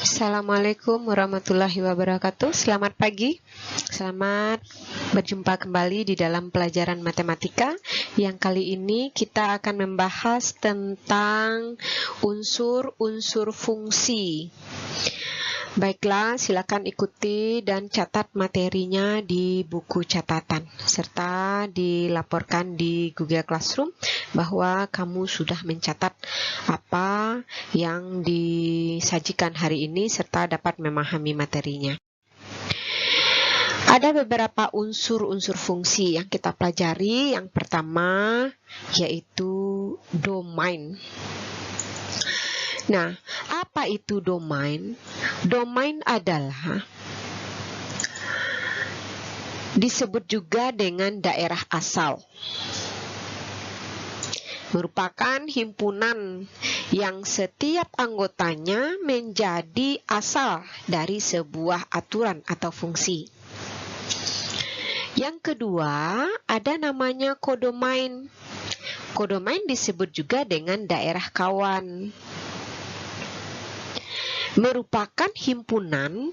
Assalamualaikum warahmatullahi wabarakatuh. Selamat pagi. Selamat berjumpa kembali di dalam pelajaran matematika. Yang kali ini kita akan membahas tentang unsur-unsur fungsi. Baiklah, silakan ikuti dan catat materinya di buku catatan, serta dilaporkan di Google Classroom bahwa kamu sudah mencatat apa yang disajikan hari ini serta dapat memahami materinya. Ada beberapa unsur-unsur fungsi yang kita pelajari. Yang pertama yaitu domain. Nah, apa itu domain? Domain adalah disebut juga dengan daerah asal. Merupakan himpunan yang setiap anggotanya menjadi asal dari sebuah aturan atau fungsi. Yang kedua, ada namanya kodomain. Kodomain disebut juga dengan daerah kawan. Merupakan himpunan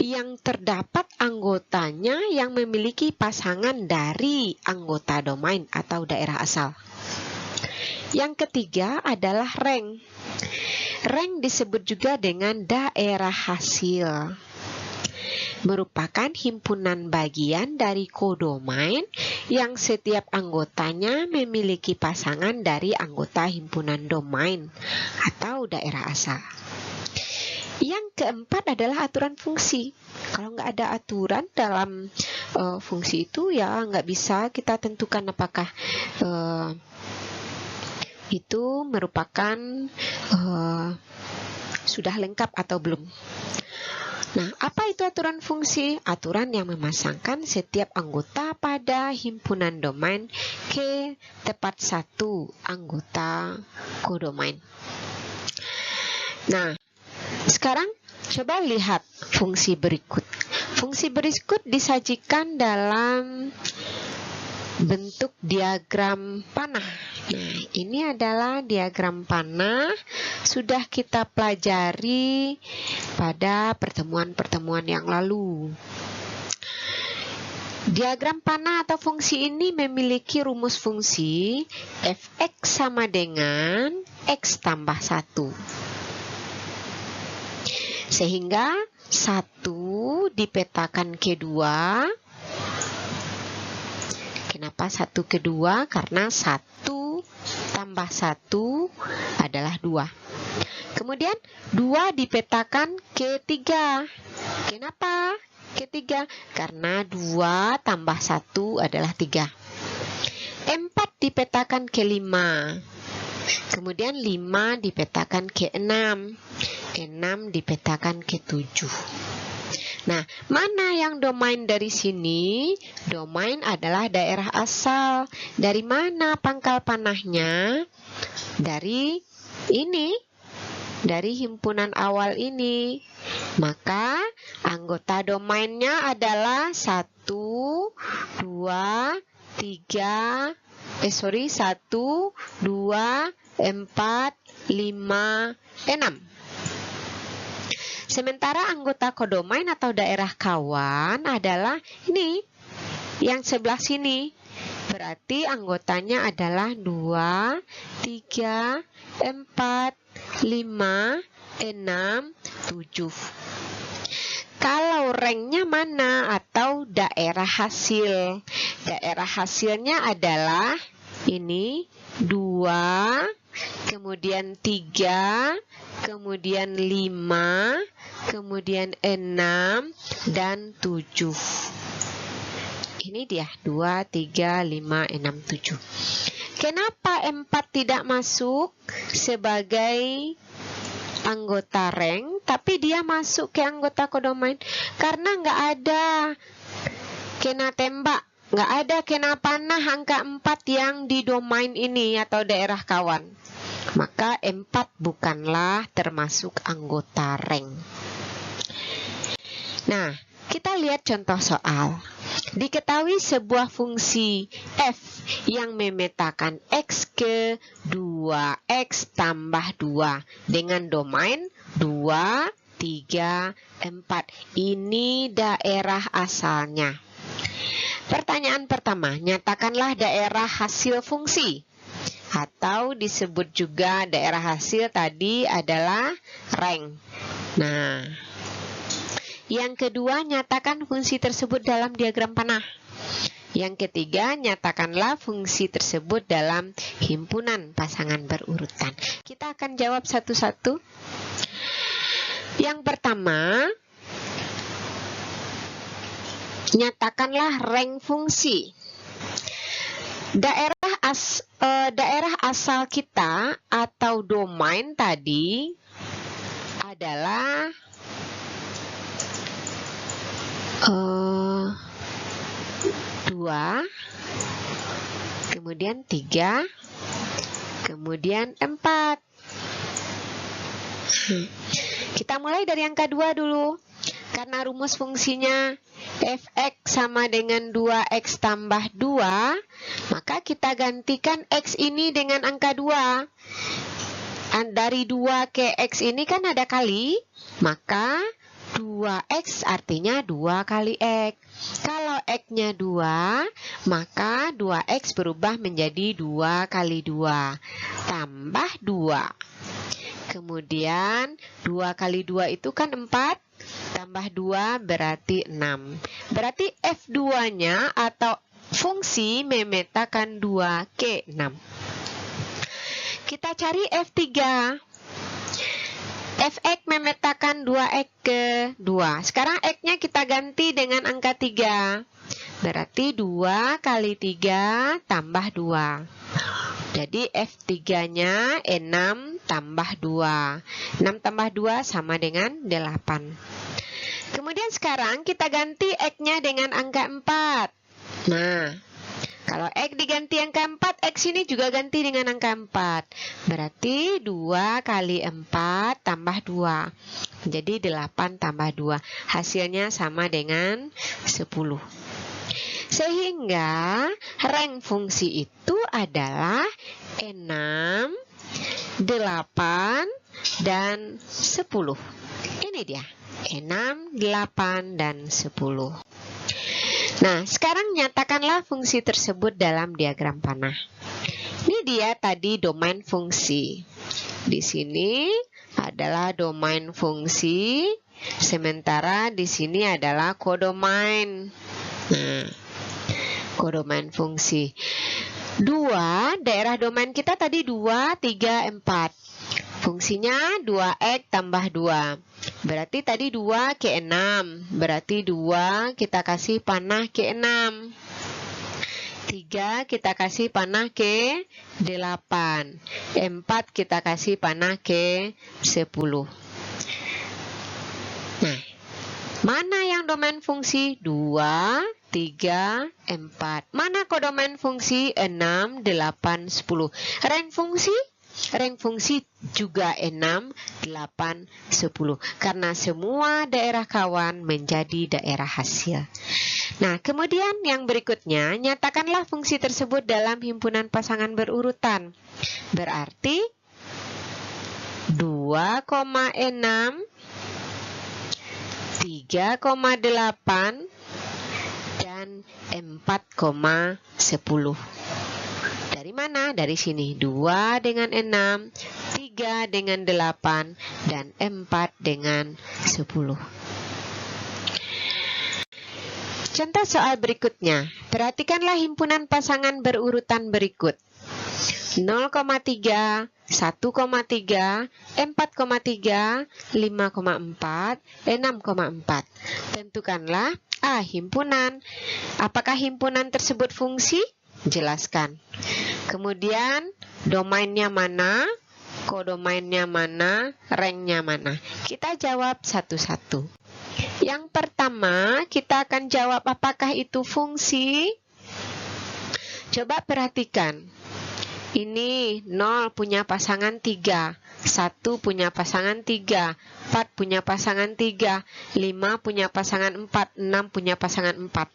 yang terdapat anggotanya yang memiliki pasangan dari anggota domain atau daerah asal. Yang ketiga adalah rank. Rank disebut juga dengan daerah hasil. Merupakan himpunan bagian dari kodomain yang setiap anggotanya memiliki pasangan dari anggota himpunan domain atau daerah asal. Yang keempat adalah aturan fungsi. Kalau nggak ada aturan dalam fungsi itu, ya nggak bisa kita tentukan apakah itu merupakan sudah lengkap atau belum. Nah, apa itu aturan fungsi? Aturan yang memasangkan setiap anggota pada himpunan domain ke tepat satu anggota kodomain. Nah, sekarang coba lihat fungsi berikut. Fungsi berikut disajikan dalam bentuk diagram panah. Nah, ini adalah diagram panah. Sudah kita pelajari pada pertemuan-pertemuan yang lalu. Diagram panah atau fungsi ini memiliki rumus fungsi fx sama dengan x tambah 1. Sehingga 1 dipetakan ke 2. Kenapa 1 ke 2? Karena 1 tambah 1 adalah 2. Kemudian 2 dipetakan ke 3. Kenapa ke 3? Karena 2 tambah 1 adalah 3. 4 dipetakan ke 5. Kemudian 5 dipetakan ke 6. 6 dipetakan ke 7. Nah, mana yang domain dari sini? Domain adalah daerah asal. Dari mana pangkal panahnya? Dari ini, dari himpunan awal ini. Maka anggota domainnya adalah 1, 2, 3, 1, 2, 4, 5, 6. Sementara anggota kodomain atau daerah kawan adalah ini, yang sebelah sini. Berarti anggotanya adalah 2, 3, 4, 5, 6, 7. Kalau ranknya mana atau daerah hasil? Daerah hasilnya adalah ini 2, kemudian 3, kemudian 5, kemudian 6, dan 7. Ini dia 2, 3, 5, 6, 7. Kenapa 4 tidak masuk sebagai anggota rank, tapi dia masuk ke anggota kodomain? Karena nggak ada kena tembak, nggak ada kena panah angka 4 yang di domain ini atau daerah kawan. Maka 4 bukanlah termasuk anggota rank. Nah, kita lihat contoh soal. Diketahui sebuah fungsi f yang memetakan x ke 2x tambah 2 dengan domain 2, 3, 4. Ini daerah asalnya. Pertanyaan pertama, nyatakanlah daerah hasil fungsi. Atau disebut juga daerah hasil tadi adalah rank. Nah, yang kedua, nyatakan fungsi tersebut dalam diagram panah. Yang ketiga, nyatakanlah fungsi tersebut dalam himpunan pasangan berurutan. Kita akan jawab satu-satu. Yang pertama, nyatakanlah rank fungsi. Daerah asal kita atau domain tadi adalah 2, kemudian 3, kemudian 4. Kita mulai dari angka 2 dulu. Karena rumus fungsinya fx sama dengan 2x tambah 2, maka kita gantikan x ini dengan angka 2. Dari 2 ke x ini kan ada kali, maka 2x artinya 2 kali x. Kalau x-nya 2, maka 2x berubah menjadi 2 kali 2 tambah 2. Kemudian 2 kali 2 itu kan 4, tambah 2 berarti 6. Berarti F2-nya atau fungsi memetakan 2 ke 6. Kita cari F3. Fx memetakan 2x ke 2. Sekarang x-nya kita ganti dengan angka 3. Berarti 2 kali 3 tambah 2. Jadi F3-nya 6 tambah 2. 6 tambah 2 sama dengan 8. Kemudian sekarang kita ganti X-nya dengan angka 4. Nah, kalau X diganti angka 4, X ini juga ganti dengan angka 4. Berarti 2 kali 4 tambah 2. Jadi 8 tambah 2. Hasilnya sama dengan 10. Sehingga rank fungsi itu adalah 6, 8, dan 10. Ini dia, 6, 8, dan 10. Nah, sekarang nyatakanlah fungsi tersebut dalam diagram panah. Ini dia tadi domain fungsi. Di sini adalah domain fungsi, sementara di sini adalah kodomain. Nah, kodomain fungsi. 2, daerah domain kita tadi 2, 3, 4. Fungsinya 2x tambah 2. Berarti tadi 2 ke 6. Berarti 2 kita kasih panah ke 6. 3 kita kasih panah ke 8. 4 kita kasih panah ke 10. Nah, mana yang domain fungsi? 2, 3, 4. Mana kodomain fungsi? 6, 8, 10. Rank fungsi? Rank fungsi juga 6, 8, 10. Karena semua daerah kawan menjadi daerah hasil. Nah, kemudian yang berikutnya, nyatakanlah fungsi tersebut dalam himpunan pasangan berurutan. Berarti 2,6, 3,8, dan 4,10. Dari mana? Dari sini. 2 dengan 6, 3 dengan 8, dan 4 dengan 10. Contoh soal berikutnya. Perhatikanlah himpunan pasangan berurutan berikut. 0,3, 1,3, 4,3, 5,4, 6,4. Tentukanlah A. Himpunan. Apakah himpunan tersebut fungsi? Jelaskan. Kemudian domainnya mana, kodomainnya mana, ranknya mana. Kita jawab satu-satu. Yang pertama, kita akan jawab apakah itu fungsi. Coba perhatikan. Ini 0 punya pasangan 3, 1 punya pasangan 3, 4 punya pasangan 3, 5 punya pasangan 4, 6 punya pasangan 4.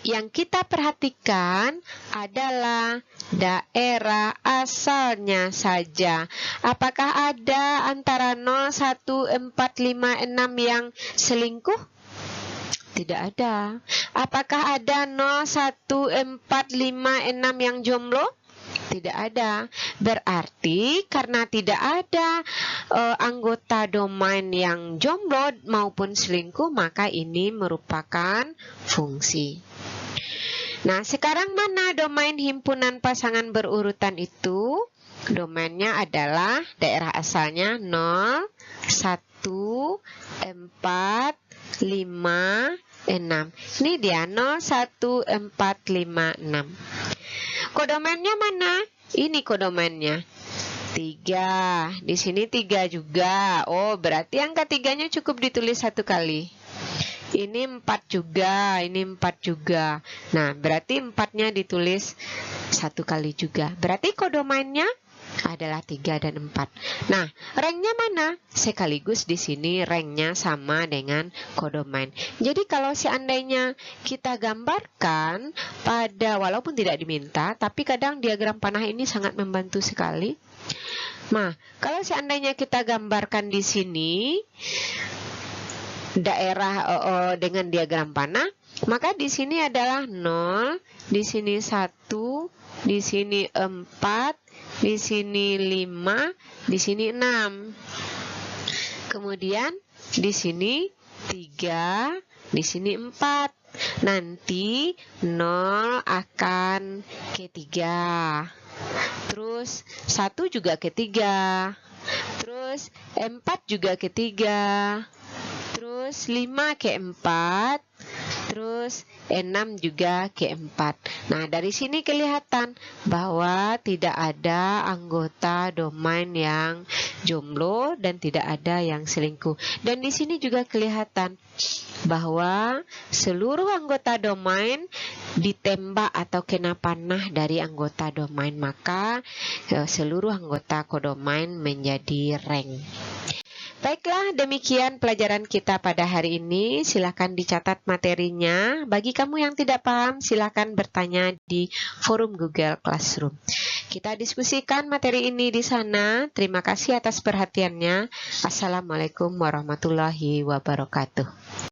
Yang kita perhatikan adalah daerah asalnya saja. Apakah ada antara 0, 1, 4, 5, 6 yang selingkuh? Tidak ada. Apakah ada 0, 1, 4, 5, 6 yang jomblo? Tidak ada. Berarti karena tidak ada anggota domain yang jomblo maupun selingkuh, maka ini merupakan fungsi. Nah, sekarang mana domain himpunan pasangan berurutan itu? Domainnya adalah daerah asalnya 0, 1, 4, 5, 6. Ini dia 0, 1, 4, 5, 6. Kodomennya mana? Ini kodomennya 3. Di sini 3 juga. Oh, berarti angka 3-nya cukup ditulis satu kali. Ini 4 juga, ini 4 juga. Nah, berarti 4-nya ditulis satu kali juga. Berarti kodomennya adalah 3 dan 4. Nah, ranknya mana? Sekaligus di sini ranknya sama dengan kodomain. Jadi kalau seandainya kita gambarkan pada, walaupun tidak diminta, tapi kadang diagram panah ini sangat membantu sekali. Nah, kalau seandainya kita gambarkan di sini daerah dengan diagram panah, maka di sini adalah 0, di sini 1, di sini 4, di sini 5, di sini 6. Kemudian di sini 3, di sini 4. Nanti 0 akan ke 3. Terus 1 juga ke 3. Terus 4 juga ke 3. Terus 5 ke 4. Terus 6 juga ke 4. Nah, dari sini kelihatan bahwa tidak ada anggota domain yang jomblo dan tidak ada yang selingkuh. Dan di sini juga kelihatan bahwa seluruh anggota domain ditembak atau kena panah dari anggota domain, maka seluruh anggota kodomain menjadi rank. Baiklah, demikian pelajaran kita pada hari ini. Silakan dicatat materinya. Bagi kamu yang tidak paham, silakan bertanya di forum Google Classroom. Kita diskusikan materi ini di sana. Terima kasih atas perhatiannya. Assalamualaikum warahmatullahi wabarakatuh.